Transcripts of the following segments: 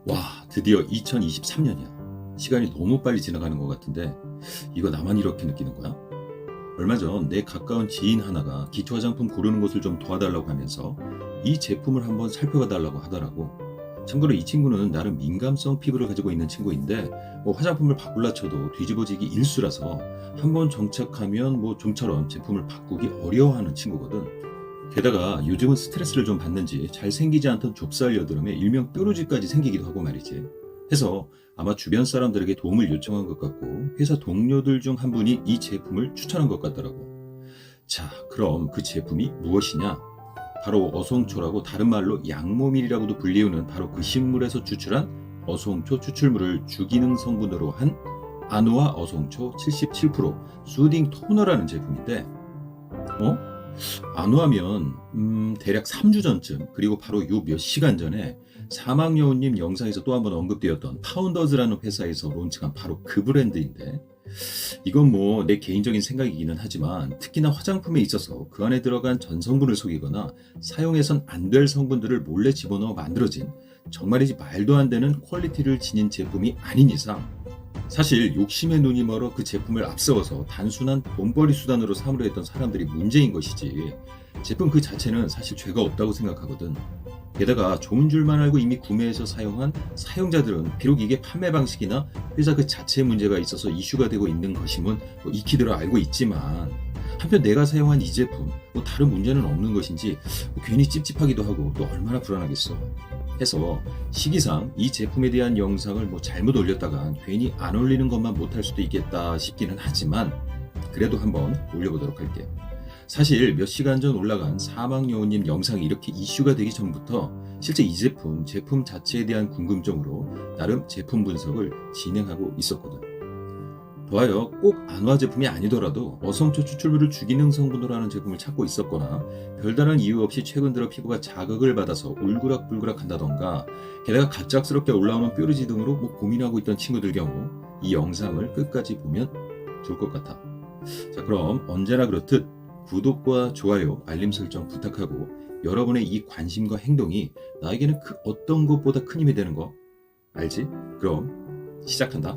와, 드디어 2023년이야. 시간이 너무 빨리 지나가는 것 같은데 이거 나만 이렇게 느끼는 거야? 얼마 전 내 가까운 지인 하나가 기초 화장품 고르는 것을 좀 도와달라고 하면서 이 제품을 한번 살펴봐 달라고 하더라고. 참고로 이 친구는 나름 민감성 피부를 가지고 있는 친구인데 화장품을 바꿀라 쳐도 뒤집어지기 일수라서 한번 정착하면 좀처럼 제품을 바꾸기 어려워하는 친구거든. 게다가 요즘은 스트레스를 좀 받는지 잘생기지 않던 좁쌀 여드름에 일명 뾰루지까지 생기기도 하고 말이지. 해서 아마 주변 사람들에게 도움을 요청한 것 같고 회사 동료들 중 한 분이 이 제품을 추천한 것 같더라고. 자, 그럼 그 제품이 무엇이냐? 바로 어송초라고 다른 말로 양모밀이라고도 불리우는 바로 그 식물에서 추출한 어송초 추출물을 주기능 성분으로 한 아노아 어송초 77% 수딩 토너라는 제품인데 안후하면 대략 3주 전쯤, 그리고 바로 요 몇 시간 전에 사막여우님 영상에서 또 한번 언급되었던 파운더즈라는 회사에서 론칭한 바로 그 브랜드인데, 이건 내 개인적인 생각이기는 하지만 특히나 화장품에 있어서 그 안에 들어간 전성분을 속이거나 사용해선 안 될 성분들을 몰래 집어넣어 만들어진, 정말이지 말도 안 되는 퀄리티를 지닌 제품이 아닌 이상 사실 욕심의 눈이 멀어 그 제품을 앞세워서 단순한 돈벌이 수단으로 삼으려 했던 사람들이 문제인 것이지, 제품 그 자체는 사실 죄가 없다고 생각하거든. 게다가 좋은 줄만 알고 이미 구매해서 사용한 사용자들은 비록 이게 판매 방식이나 회사 그 자체에 문제가 있어서 이슈가 되고 있는 것임은 익히들어 알고 있지만, 한편 내가 사용한 이 제품 다른 문제는 없는 것인지 괜히 찝찝하기도 하고 또 얼마나 불안하겠어. 해서 시기상 이 제품에 대한 영상을 잘못 올렸다간 괜히 안 올리는 것만 못할 수도 있겠다 싶기는 하지만 그래도 한번 올려보도록 할게. 사실 몇 시간 전 올라간 사막여우님 영상이 이렇게 이슈가 되기 전부터 실제 이 제품 자체에 대한 궁금증으로 나름 제품 분석을 진행하고 있었거든. 더하여 꼭 안화 제품이 아니더라도 어성초 추출물을 주기능 성분으로 하는 제품을 찾고 있었거나 별다른 이유 없이 최근 들어 피부가 자극을 받아서 울그락불그락 한다던가, 게다가 갑작스럽게 올라오는 뾰루지 등으로 고민하고 있던 친구들 경우 이 영상을 끝까지 보면 좋을 것 같아. 자, 그럼 언제나 그렇듯 구독과 좋아요, 알림 설정 부탁하고, 여러분의 이 관심과 행동이 나에게는 그 어떤 것보다 큰 힘이 되는 거 알지? 그럼 시작한다.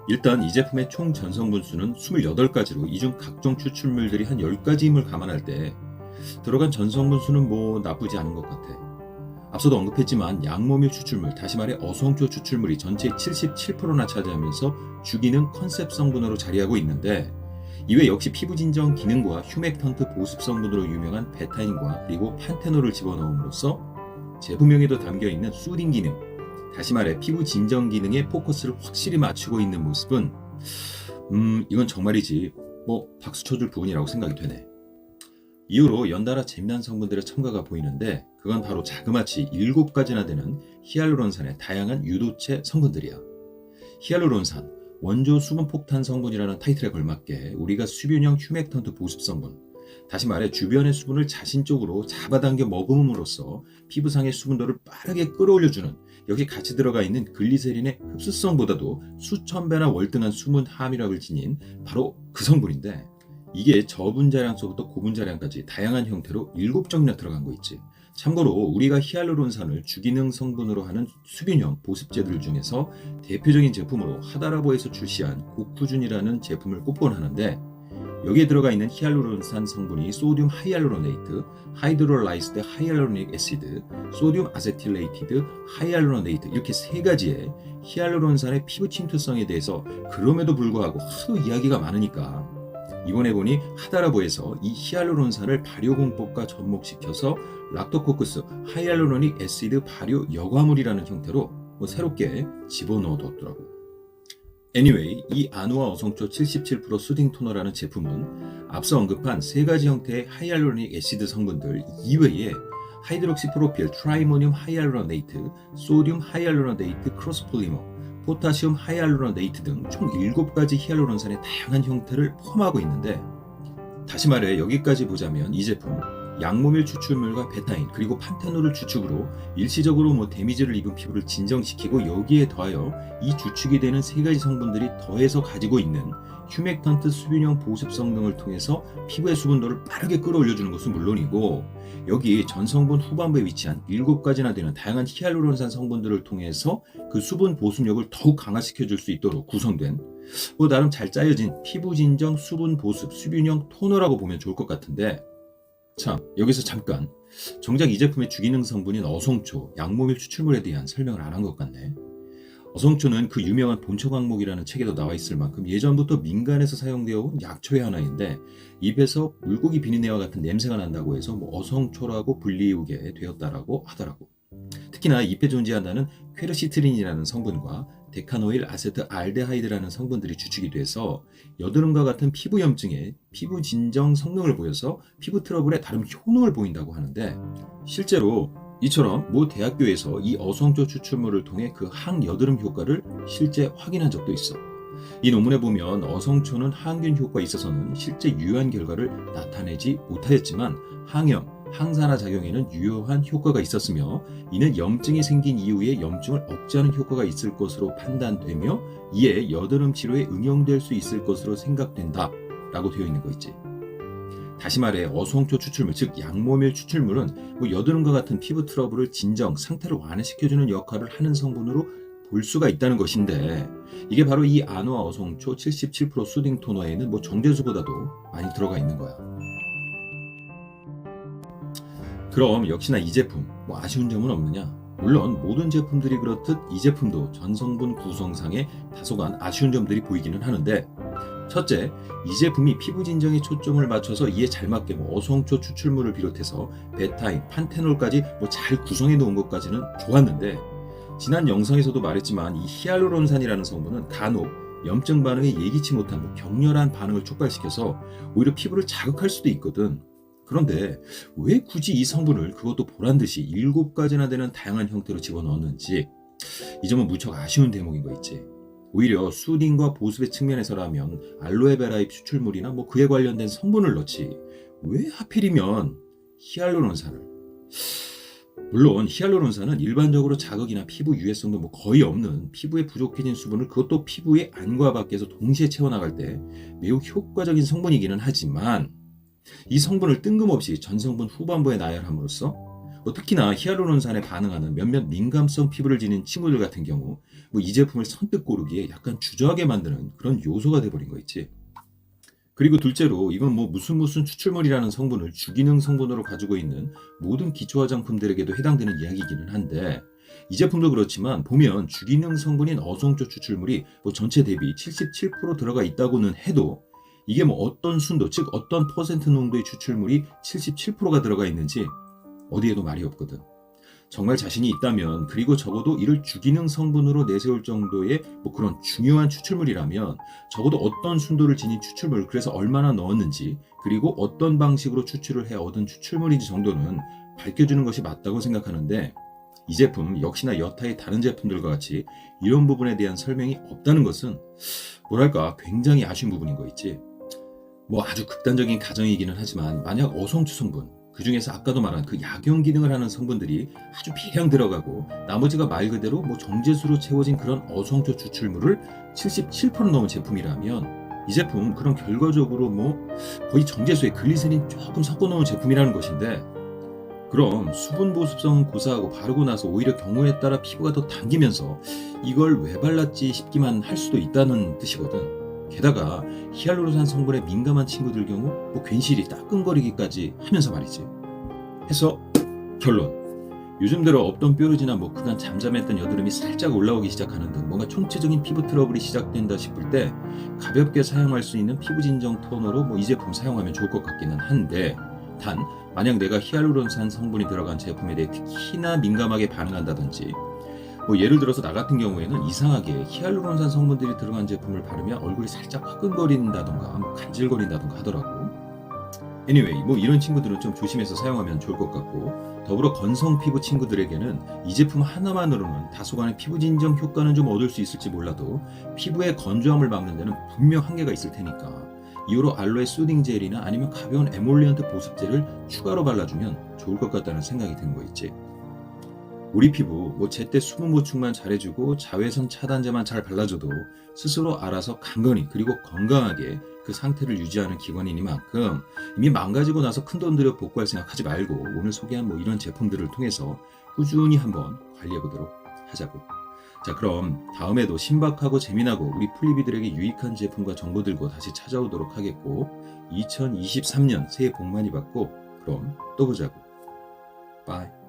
일단 이 제품의 총 전성분 수는 28가지로 이 중 각종 추출물들이 한 10가지임을 감안할 때 들어간 전성분 수는 나쁘지 않은 것 같아. 앞서도 언급했지만 양모밀 추출물, 다시 말해 어성초 추출물이 전체의 77%나 차지하면서 주기능 컨셉 성분으로 자리하고 있는데, 이외 역시 피부 진정 기능과 휴맥턴트 보습 성분으로 유명한 베타인과 그리고 판테놀을 집어넣음으로써 제품명에도 담겨있는 수딩 기능, 다시 말해 피부 진정 기능에 포커스를 확실히 맞추고 있는 모습은 이건 정말이지 박수 쳐줄 부분이라고 생각이 되네. 이후로 연달아 재미난 성분들의 첨가가 보이는데, 그건 바로 자그마치 7가지나 되는 히알루론산의 다양한 유도체 성분들이야. 히알루론산, 원조 수분 폭탄 성분이라는 타이틀에 걸맞게 우리가 수변형 휴맥턴트 보습 성분, 다시 말해 주변의 수분을 자신 쪽으로 잡아당겨 머금음으로써 피부상의 수분도를 빠르게 끌어올려주는, 여기 같이 들어가 있는 글리세린의 흡수성보다도 수천 배나 월등한 수분 함유량을 지닌 바로 그 성분인데, 이게 저분자량서부터 고분자량까지 다양한 형태로 7종이나 들어간 거 있지. 참고로 우리가 히알루론산을 주기능 성분으로 하는 수분형 보습제들 중에서 대표적인 제품으로 하다라보에서 출시한 고쿠준이라는 제품을 꼽곤 하는데, 여기에 들어가 있는 히알루론산 성분이 소듐 하이알루로네이트, 하이드롤라이스드 하이알루로닉 애시드, 소듐 아세틸레이티드 하이알루로네이트, 이렇게 3가지의 히알루론산의 피부 침투성에 대해서 그럼에도 불구하고 하도 이야기가 많으니까 이번에 보니 하다라보에서 이 히알루론산을 발효공법과 접목시켜서 락토코쿠스 하이알루로닉 애시드 발효 여과물이라는 형태로 새롭게 집어넣어뒀더라고. Anyway, 이 아노아 어성초 77% 수딩 토너라는 제품은 앞서 언급한 3가지 형태의 하이알루로닉 애시드 성분들 이외에 하이드록시 프로필 트라이모늄 하이알루로네이트, 소듐 하이알루로네이트 크로스폴리머, 포타시움 하이알루로네이트 등 총 7가지 히알루론산의 다양한 형태를 포함하고 있는데, 다시 말해 여기까지 보자면 이 제품 양모밀 추출물과 베타인 그리고 판테놀을 주축으로 일시적으로 데미지를 입은 피부를 진정시키고 여기에 더하여 이 주축이 되는 세 가지 성분들이 더해서 가지고 있는 휴맥턴트 수분형 보습 성능을 통해서 피부의 수분도를 빠르게 끌어올려주는 것은 물론이고 여기 전성분 후반부에 위치한 7가지나 되는 다양한 히알루론산 성분들을 통해서 그 수분 보습력을 더욱 강화시켜줄 수 있도록 구성된 나름 잘 짜여진 피부 진정 수분 보습 수분형 토너라고 보면 좋을 것 같은데 참 여기서 잠깐 정작 이 제품의 주기능 성분인 어성초, 양모밀 추출물에 대한 설명을 안 한 것 같네. 어성초는 그 유명한 본초광목이라는 책에도 나와 있을 만큼 예전부터 민간에서 사용되어 온 약초의 하나인데 입에서 물고기 비린내와 같은 냄새가 난다고 해서 어성초라고 불리우게 되었다라고 하더라고. 특히나 잎에 존재한다는 퀘르시트린이라는 성분과 데카노일 아세트 알데하이드라는 성분들이 주축이 돼서 여드름과 같은 피부염증에 피부 진정 성능을 보여서 피부 트러블에 다른 효능을 보인다고 하는데 실제로 이처럼 모 대학교에서 이 어성초 추출물을 통해 그 항여드름 효과를 실제 확인한 적도 있어. 이 논문에 보면 어성초는 항균 효과에 있어서는 실제 유효한 결과를 나타내지 못하였지만 항염, 항산화 작용에는 유효한 효과가 있었으며 이는 염증이 생긴 이후에 염증을 억제하는 효과가 있을 것으로 판단되며 이에 여드름 치료에 응용될 수 있을 것으로 생각된다 라고 되어 있는 거 있지. 다시 말해 어성초 추출물 즉 양모밀 추출물은 여드름과 같은 피부 트러블을 진정, 상태를 완화시켜주는 역할을 하는 성분으로 볼 수가 있다는 것인데 이게 바로 이 아노아 어성초 77% 수딩 토너에는 정제수보다도 많이 들어가 있는 거야. 그럼 역시나 이 제품 아쉬운 점은 없느냐? 물론 모든 제품들이 그렇듯 이 제품도 전성분 구성상에 다소간 아쉬운 점들이 보이기는 하는데 첫째, 이 제품이 피부 진정에 초점을 맞춰서 이에 잘 맞게 어성초 추출물을 비롯해서 베타인, 판테놀까지 잘 구성해 놓은 것까지는 좋았는데 지난 영상에서도 말했지만 이 히알루론산이라는 성분은 간혹 염증 반응에 예기치 못한 격렬한 반응을 촉발시켜서 오히려 피부를 자극할 수도 있거든. 그런데 왜 굳이 이 성분을 그것도 보란듯이 7가지나 되는 다양한 형태로 집어넣었는지 이 점은 무척 아쉬운 대목인 거 있지. 오히려 수딩과 보습의 측면에서라면 알로에베라의 추출물이나 그에 관련된 성분을 넣지 왜 하필이면 히알루론산을. 물론 히알루론산은 일반적으로 자극이나 피부 유해성도 거의 없는 피부에 부족해진 수분을 그것도 피부의 안과 밖에서 동시에 채워나갈 때 매우 효과적인 성분이기는 하지만 이 성분을 뜬금없이 전성분 후반부에 나열함으로써 특히나 히알루론산에 반응하는 몇몇 민감성 피부를 지닌 친구들 같은 경우 이 제품을 선뜻 고르기에 약간 주저하게 만드는 그런 요소가 돼버린 거 있지. 그리고 둘째로 이건 무슨 추출물이라는 성분을 주기능 성분으로 가지고 있는 모든 기초 화장품들에게도 해당되는 이야기이기는 한데 이 제품도 그렇지만 보면 주기능 성분인 어성초 추출물이 전체 대비 77% 들어가 있다고는 해도 이게 어떤 순도 즉 어떤 퍼센트 농도의 추출물이 77%가 들어가 있는지 어디에도 말이 없거든. 정말 자신이 있다면 그리고 적어도 이를 주기능 성분으로 내세울 정도의 그런 중요한 추출물이라면 적어도 어떤 순도를 지닌 추출물 그래서 얼마나 넣었는지 그리고 어떤 방식으로 추출을 해 얻은 추출물인지 정도는 밝혀주는 것이 맞다고 생각하는데 이 제품 역시나 여타의 다른 제품들과 같이 이런 부분에 대한 설명이 없다는 것은 뭐랄까 굉장히 아쉬운 부분인 거 있지. 아주 극단적인 가정이기는 하지만 만약 어성초 성분 그 중에서 아까도 말한 그 약용 기능을 하는 성분들이 아주 비량 들어가고 나머지가 말 그대로 정제수로 채워진 그런 어성초 추출물을 77% 넣은 제품이라면 이 제품 그런 결과적으로 거의 정제수에 글리세린 조금 섞어 넣은 제품이라는 것인데 그럼 수분 보습성은 고사하고 바르고 나서 오히려 경우에 따라 피부가 더 당기면서 이걸 왜 발랐지 싶기만 할 수도 있다는 뜻이거든. 게다가 히알루론산 성분에 민감한 친구들 경우 괜시리 따끔거리기까지 하면서 말이지. 해서 결론. 요즘 들어 없던 뾰루지나 그간 잠잠했던 여드름이 살짝 올라오기 시작하는 등 뭔가 총체적인 피부 트러블이 시작된다 싶을 때 가볍게 사용할 수 있는 피부 진정 토너로 이 제품 사용하면 좋을 것 같기는 한데 단 만약 내가 히알루론산 성분이 들어간 제품에 대해 특히나 민감하게 반응한다든지 예를 들어서 나 같은 경우에는 이상하게 히알루론산 성분들이 들어간 제품을 바르면 얼굴이 살짝 화끈거린다던가 간질거린다던가 하더라고. anyway 이런 친구들은 좀 조심해서 사용하면 좋을 것 같고 더불어 건성 피부 친구들에게는 이 제품 하나만으로는 다소간의 피부 진정 효과는 좀 얻을 수 있을지 몰라도 피부의 건조함을 막는 데는 분명 한계가 있을 테니까 이후로 알로에 수딩 젤이나 아니면 가벼운 에몰리언트 보습제를 추가로 발라주면 좋을 것 같다는 생각이 드는 거 있지. 우리 피부 제때 수분 보충만 잘해주고 자외선 차단제만 잘 발라줘도 스스로 알아서 강건히 그리고 건강하게 그 상태를 유지하는 기관이니만큼 이미 망가지고 나서 큰돈 들여 복구할 생각하지 말고 오늘 소개한 이런 제품들을 통해서 꾸준히 한번 관리해보도록 하자고. 자, 그럼 다음에도 신박하고 재미나고 우리 플리비들에게 유익한 제품과 정보 들고 다시 찾아오도록 하겠고, 2023년 새해 복 많이 받고 그럼 또 보자고. 바이.